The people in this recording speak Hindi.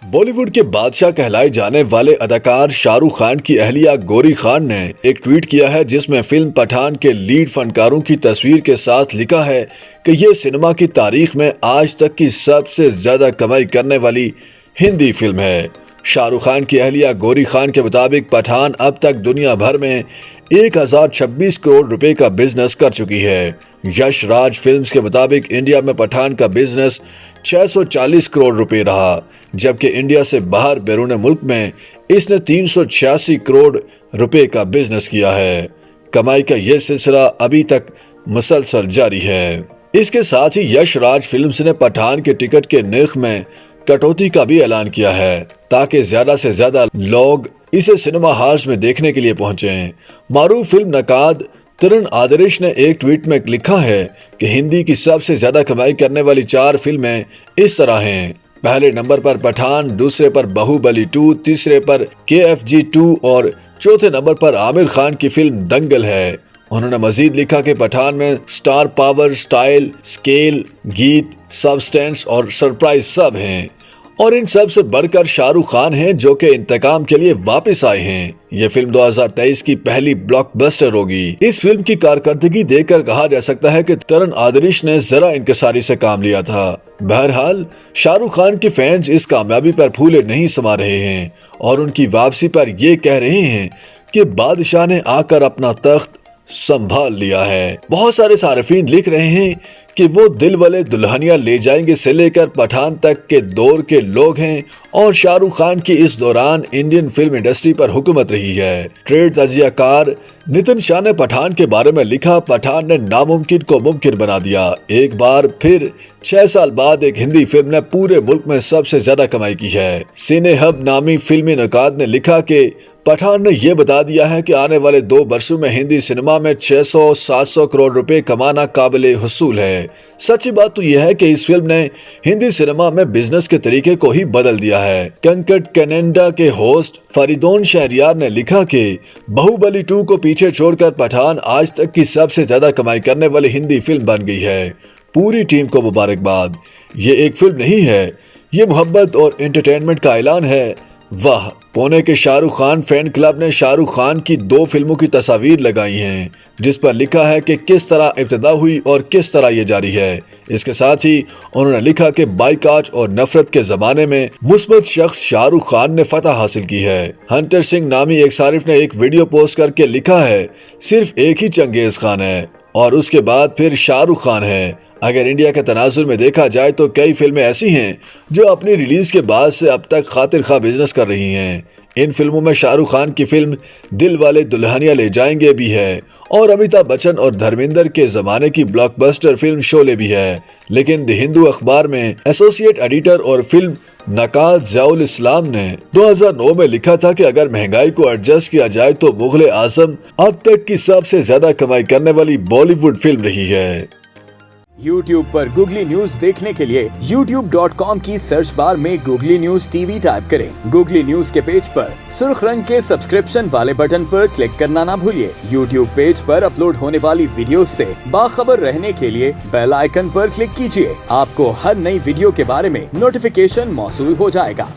बॉलीवुड के बादशाह कहलाए जाने वाले अदाकार शाहरुख खान की अहलिया गौरी खान ने एक ट्वीट किया है जिसमें फिल्म पठान के लीड फनकारों की तस्वीर के साथ लिखा है कि ये सिनेमा की तारीख में आज तक की सबसे ज्यादा कमाई करने वाली हिंदी फिल्म है। शाहरुख खान की अहलिया गौरी खान के मुताबिक पठान अब तक दुनिया भर में 1026 करोड़ रुपए का बिजनेस कर चुकी है। यश राज फिल्म्स के मुताबिक इंडिया में पठान का बिजनेस 640 करोड़ रुपए रहा, जबकि इंडिया से बाहर बैरून मुल्क में इसने 386 करोड़ रुपए का बिजनेस किया है। कमाई का यह सिलसिला अभी तक मुसलसल जारी है। इसके साथ ही यश राज फिल्म्स ने पठान के टिकट के निर्ख में कटौती का भी ऐलान किया है ताकि ज्यादा से ज्यादा लोग इसे सिनेमा हॉल्स में देखने के लिए पहुंचे। मारूफ फिल्म नकाद तरण आदर्श ने एक ट्वीट में लिखा है कि हिंदी की सबसे ज्यादा कमाई करने वाली 4 फिल्में इस तरह हैं। पहले नंबर पर पठान, दूसरे पर बाहुबली 2, तीसरे पर KFG 2 और चौथे नंबर पर आमिर खान की फिल्म दंगल है। उन्होंने मजीद लिखा कि पठान में स्टार पावर, स्टाइल, स्केल, गीत, सबस्टेंस और सरप्राइज सब हैं और इन सब से बढ़कर शाहरुख खान हैं जो कि इंतकाम के लिए वापस आए हैं। ये फिल्म 2023 की पहली ब्लॉकबस्टर होगी। इस फिल्म की कारकर्दगी देखकर कहा जा सकता है कि तरण आदर्श ने जरा इंकिसारी से काम लिया था। बहरहाल शाहरुख खान के फैंस इस कामयाबी पर फूले नहीं समा रहे हैं और उनकी वापसी पर ये कह रहे हैं कि बादशाह ने आकर अपना तख्त संभाल लिया है। बहुत सारे सार्फिन लिख रहे हैं कि वो दिल वाले दुल्हनिया ले जाएंगे से लेकर पठान तक के दौर के लोग हैं और शाहरुख खान की इस दौरान इंडियन फिल्म इंडस्ट्री पर हुकूमत रही है। ट्रेड तजियाकार नितिन शाह ने पठान के बारे में लिखा, पठान ने नामुमकिन को मुमकिन बना दिया। एक बार फिर 6 साल बाद एक हिंदी फिल्म ने पूरे मुल्क में सबसे ज्यादा कमाई की है। सिने हब नामी फिल्मी नकाद ने लिखा कि पठान ने यह बता दिया है कि आने वाले 2 वर्षों में हिंदी सिनेमा में 600-700 करोड़ रुपए कमाना काबिले हुसूल है। सच्ची बात तो यह है कि इस फिल्म ने हिंदी सिनेमा में बिजनेस के तरीके को ही बदल दिया है। कंकट कनाडा के होस्ट फरीदोन शहरियार ने लिखा कि बाहुबली 2 को पीछे छोड़कर पठान आज तक की सबसे ज्यादा कमाई करने वाली हिंदी फिल्म बन गई है। पूरी टीम को मुबारकबाद। ये एक फिल्म नहीं है, ये मोहब्बत और एंटरटेनमेंट का ऐलान है। वाह! पुणे के शाहरुख खान फैन क्लब ने शाहरुख खान की 2 फिल्मों की तस्वीर लगाई हैं जिस पर लिखा है कि किस तरह इब्तिदा हुई और किस तरह ये जारी है। इसके साथ ही उन्होंने लिखा कि बाइकाट और नफरत के जमाने में मुस्बत शख्स शाहरुख खान ने फतह हासिल की है। हंटर सिंह नामी एक सारिफ ने एक वीडियो पोस्ट करके लिखा है, सिर्फ एक ही चंगेज खान है और उसके बाद फिर शाहरुख खान है। अगर इंडिया के तनाजुर में देखा जाए तो कई फिल्में ऐसी हैं जो अपनी रिलीज के बाद से अब तक खातिर खा बिजनेस कर रही हैं। इन फिल्मों में शाहरुख खान की फिल्म दिल वाले दुल्हनिया ले जाएंगे भी है और अमिताभ बच्चन और धर्मेंद्र के जमाने की ब्लॉकबस्टर फिल्म शोले भी है। लेकिन द हिंदू अखबार में एसोसिएट एडिटर और फिल्म नकाद ज़ियाउल इस्लाम ने 2009 में लिखा था कि अगर महंगाई को एडजस्ट किया जाए तो मुगल आजम अब तक की सबसे ज्यादा कमाई करने वाली बॉलीवुड फिल्म रही है। YouTube पर गूगली न्यूज देखने के लिए youtube.com की सर्च बार में गूगली न्यूज टीवी टाइप करें। गूगली न्यूज के पेज पर सुर्ख रंग के सब्सक्रिप्शन वाले बटन पर क्लिक करना ना भूलिए। YouTube पेज पर अपलोड होने वाली वीडियोस से बाखबर रहने के लिए बेल आइकन पर क्लिक कीजिए। आपको हर नई वीडियो के बारे में नोटिफिकेशन मौसूल हो जाएगा।